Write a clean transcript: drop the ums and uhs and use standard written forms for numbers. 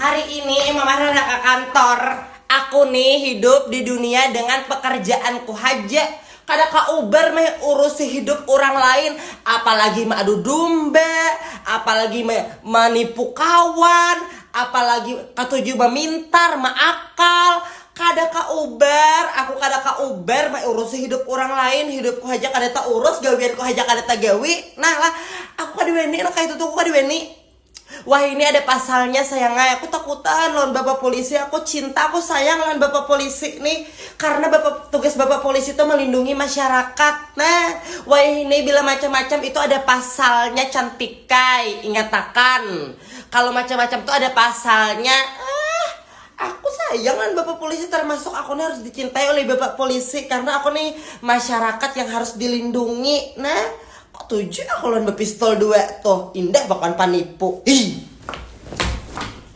Hari ini Mama Rana ke kantor. Aku nih hidup di dunia dengan pekerjaanku aja. Kada ka Uber mah urusi hidup orang lain, apalagi mah adu domba, apalagi mah manipu kawan, apalagi katuju memintar, akal. Kada ka Uber, aku kada ka Uber mah urusi hidup orang lain, hidupku aja kada tak urus, gawianku aja kada tak gawi. Nah lah, aku kada weni, no kayak itu tuh aku kada weni. Wah ini ada pasalnya sayangnya, aku takutan lawan bapak polisi, aku cinta, aku sayang lawan bapak polisi nih. Karena tugas bapak polisi itu melindungi masyarakat. Nah, wah ini bila macam-macam itu ada pasalnya cantik kai, ingatakan. Kalau macam-macam itu ada pasalnya. Aku sayang lawan bapak polisi, termasuk aku nih harus dicintai oleh bapak polisi. Karena aku nih masyarakat yang harus dilindungi. Nah, kok tujuh aku lawan bepistol dua tuh, indah bahkan panipu. Ih.